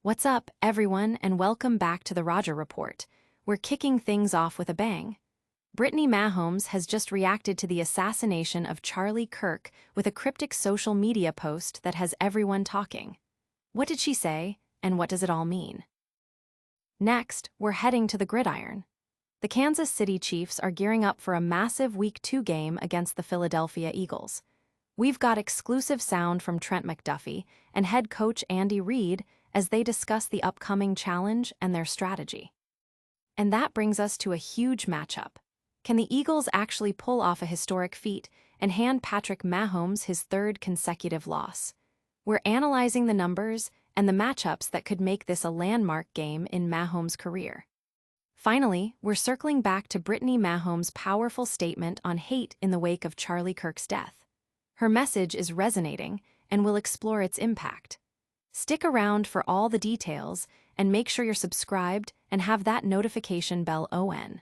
What's up, everyone, and welcome back to the Roger Report. We're kicking things off with a bang. Brittany Mahomes has just reacted to the assassination of Charlie Kirk with a cryptic social media post that has everyone talking. What did she say, and what does it all mean? Next, we're heading to the gridiron. The Kansas City Chiefs are gearing up for a massive Week 2 game against the Philadelphia Eagles. We've got exclusive sound from Trent McDuffie and head coach Reid as they discuss the upcoming challenge and their strategy. And that brings us to a huge matchup. Can the Eagles actually pull off a historic feat and hand Patrick Mahomes his third consecutive loss? We're analyzing the numbers and the matchups that could make this a landmark game in Mahomes' career. Finally, we're circling back to Brittany Mahomes' powerful statement on hate in the wake of Charlie Kirk's death. Her message is resonating, and we'll explore its impact. Stick around for all the details, and make sure you're subscribed and have that notification bell on.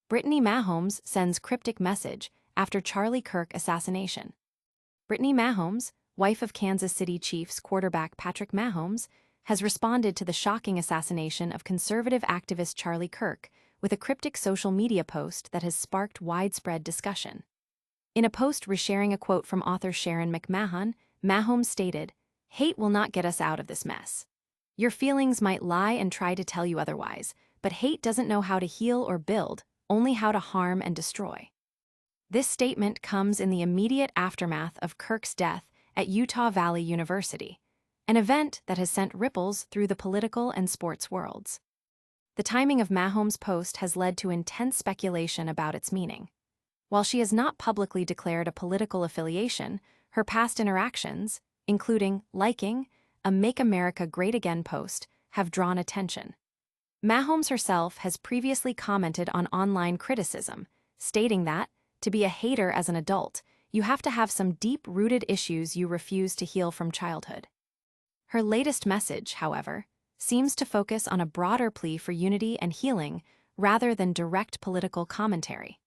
Brittany Mahomes sends cryptic message after Charlie Kirk assassination. Brittany Mahomes, wife of Kansas City Chiefs quarterback Patrick Mahomes, has responded to the shocking assassination of conservative activist Charlie Kirk with a cryptic social media post that has sparked widespread discussion. In a post resharing a quote from author Sharon McMahon, Mahomes stated, "Hate will not get us out of this mess. Your feelings might lie and try to tell you otherwise, but hate doesn't know how to heal or build, only how to harm and destroy." This statement comes in the immediate aftermath of Kirk's death at Utah Valley University, an event that has sent ripples through the political and sports worlds. The timing of Mahomes' post has led to intense speculation about its meaning. While she has not publicly declared a political affiliation, her past interactions, including liking a Make America Great Again post, have drawn attention. Mahomes herself has previously commented on online criticism, stating that, to be a hater as an adult, you have to have some deep-rooted issues you refuse to heal from childhood. Her latest message, however, seems to focus on a broader plea for unity and healing rather than direct political commentary.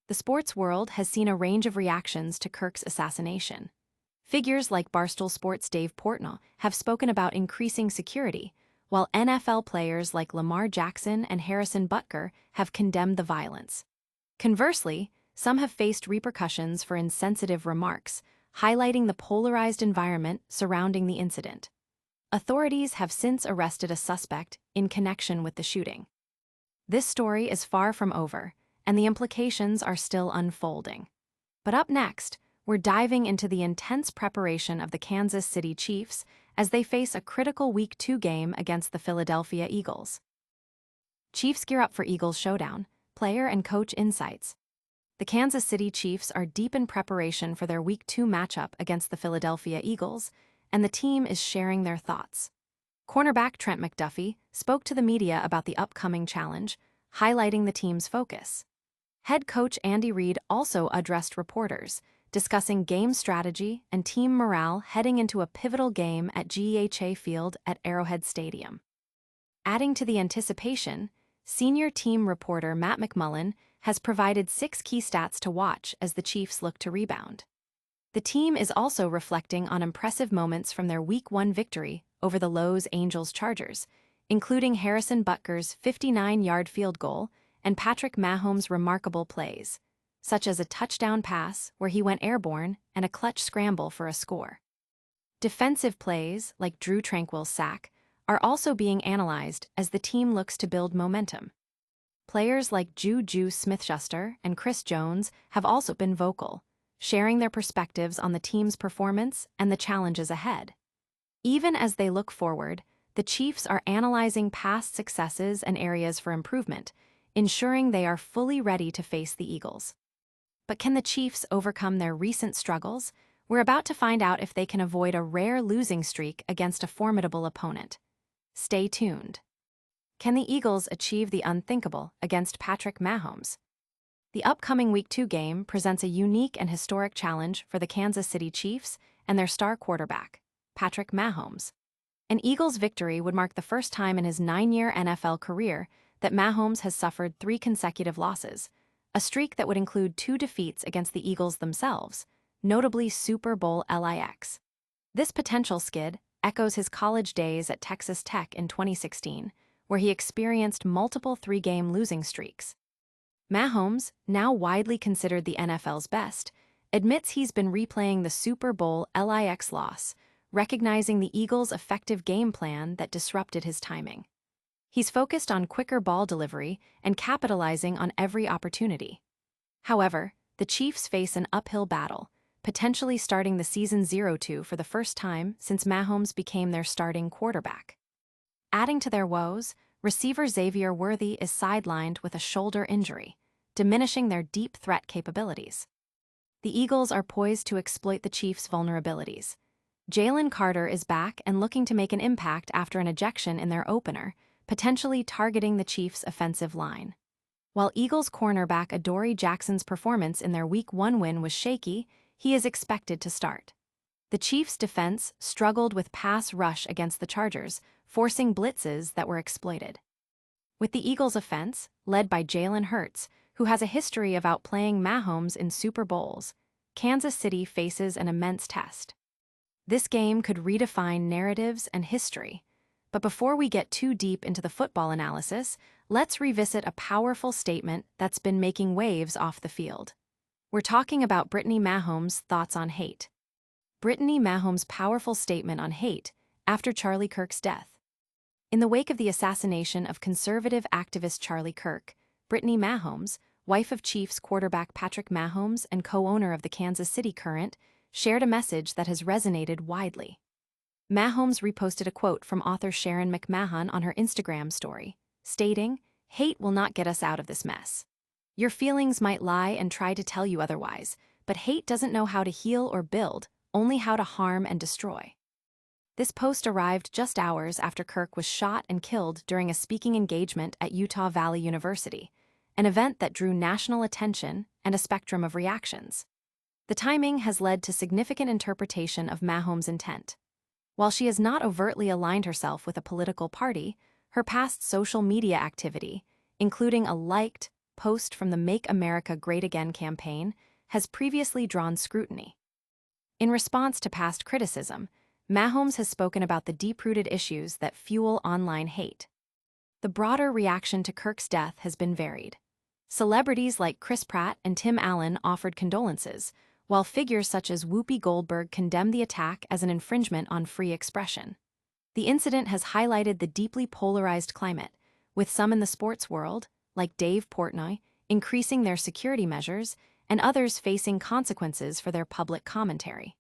The sports world has seen a range of reactions to Kirk's assassination. Figures like Barstool Sports' Dave Portnoy have spoken about increasing security, while NFL players like Lamar Jackson and Harrison Butker have condemned the violence. Conversely, some have faced repercussions for insensitive remarks, highlighting the polarized environment surrounding the incident. Authorities have since arrested a suspect in connection with the shooting. This story is far from over, and the implications are still unfolding. But up next, we're diving into the intense preparation of the Kansas City Chiefs as they face a critical Week 2 game against the Philadelphia Eagles. Chiefs gear up for Eagles showdown, player and coach insights. The Kansas City Chiefs are deep in preparation for their Week 2 matchup against the Philadelphia Eagles, and the team is sharing their thoughts. Cornerback Trent McDuffie spoke to the media about the upcoming challenge, highlighting the team's focus. Head coach Reid also addressed reporters, discussing game strategy and team morale heading into a pivotal game at GEHA Field at Arrowhead Stadium. Adding to the anticipation, senior team reporter Matt McMullen has provided 6 key stats to watch as the Chiefs look to rebound. The team is also reflecting on impressive moments from their Week 1 victory over the Los Angeles Chargers, including Harrison Butker's 59-yard field goal and Patrick Mahomes' remarkable plays, such as a touchdown pass where he went airborne and a clutch scramble for a score. Defensive plays, like Drew Tranquill's sack, are also being analyzed as the team looks to build momentum. Players like Juju Smith-Schuster and Chris Jones have also been vocal, sharing their perspectives on the team's performance and the challenges ahead. Even as they look forward, the Chiefs are analyzing past successes and areas for improvement, ensuring they are fully ready to face the Eagles. But can the Chiefs overcome their recent struggles? We're about to find out if they can avoid a rare losing streak against a formidable opponent. Stay tuned. Can the Eagles achieve the unthinkable against Patrick Mahomes? The upcoming Week 2 game presents a unique and historic challenge for the Kansas City Chiefs and their star quarterback, Patrick Mahomes. An Eagles victory would mark the first time in his 9-year NFL career that Mahomes has suffered 3 consecutive losses, a streak that would include 2 defeats against the Eagles themselves, notably Super Bowl LIX. This potential skid echoes his college days at Texas Tech in 2016, where he experienced multiple three-game losing streaks. Mahomes, now widely considered the NFL's best, admits he's been replaying the Super Bowl LIX loss, recognizing the Eagles' effective game plan that disrupted his timing. He's focused on quicker ball delivery and capitalizing on every opportunity. However, the Chiefs face an uphill battle, potentially starting the season 0-2 for the first time since Mahomes became their starting quarterback. Adding to their woes, receiver Xavier Worthy is sidelined with a shoulder injury, diminishing their deep threat capabilities. The Eagles are poised to exploit the Chiefs' vulnerabilities. Jalen Carter is back and looking to make an impact after an ejection in their opener, potentially targeting the Chiefs' offensive line. While Eagles cornerback Adoree Jackson's performance in their Week 1 win was shaky, he is expected to start. The Chiefs' defense struggled with pass rush against the Chargers, forcing blitzes that were exploited. With the Eagles' offense, led by Jalen Hurts, who has a history of outplaying Mahomes in Super Bowls, Kansas City faces an immense test. This game could redefine narratives and history. But before we get too deep into the football analysis, let's revisit a powerful statement that's been making waves off the field. We're talking about Brittany Mahomes' thoughts on hate. Brittany Mahomes' powerful statement on hate after Charlie Kirk's death. In the wake of the assassination of conservative activist Charlie Kirk, Brittany Mahomes, wife of Chiefs quarterback Patrick Mahomes and co-owner of the Kansas City Current, shared a message that has resonated widely. Mahomes reposted a quote from author Sharon McMahon on her Instagram story, stating, "Hate will not get us out of this mess. Your feelings might lie and try to tell you otherwise, but hate doesn't know how to heal or build, only how to harm and destroy." This post arrived just hours after Kirk was shot and killed during a speaking engagement at Utah Valley University, an event that drew national attention and a spectrum of reactions. The timing has led to significant interpretation of Mahomes' intent. While she has not overtly aligned herself with a political party, her past social media activity, including a liked post from the Make America Great Again campaign, has previously drawn scrutiny. In response to past criticism, Mahomes has spoken about the deep-rooted issues that fuel online hate. The broader reaction to Kirk's death has been varied. Celebrities like Chris Pratt and Tim Allen offered condolences, while figures such as Whoopi Goldberg condemned the attack as an infringement on free expression. The incident has highlighted the deeply polarized climate, with some in the sports world, like Dave Portnoy, increasing their security measures, and others facing consequences for their public commentary.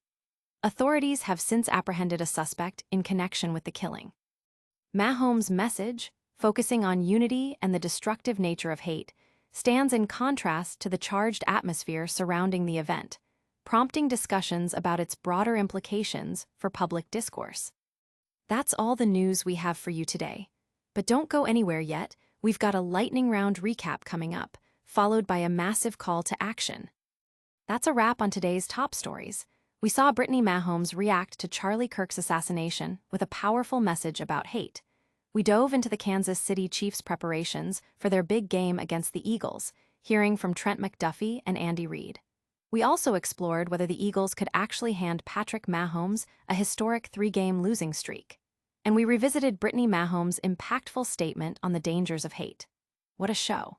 Authorities have since apprehended a suspect in connection with the killing. Mahomes' message, focusing on unity and the destructive nature of hate, stands in contrast to the charged atmosphere surrounding the event, prompting discussions about its broader implications for public discourse. That's all the news we have for you today. But don't go anywhere yet, we've got a lightning round recap coming up, followed by a massive call to action. That's a wrap on today's top stories. We saw Brittany Mahomes react to Charlie Kirk's assassination with a powerful message about hate. We dove into the Kansas City Chiefs' preparations for their big game against the Eagles, hearing from Trent McDuffie and Andy Reid. We also explored whether the Eagles could actually hand Patrick Mahomes a historic three-game losing streak. And we revisited Brittany Mahomes' impactful statement on the dangers of hate. What a show.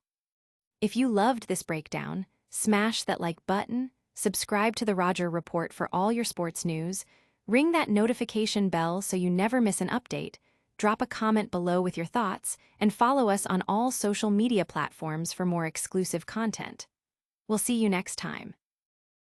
If you loved this breakdown, smash that like button, subscribe to the Roger Report for all your sports news, ring that notification bell so you never miss an update, drop a comment below with your thoughts, and follow us on all social media platforms for more exclusive content. We'll see you next time.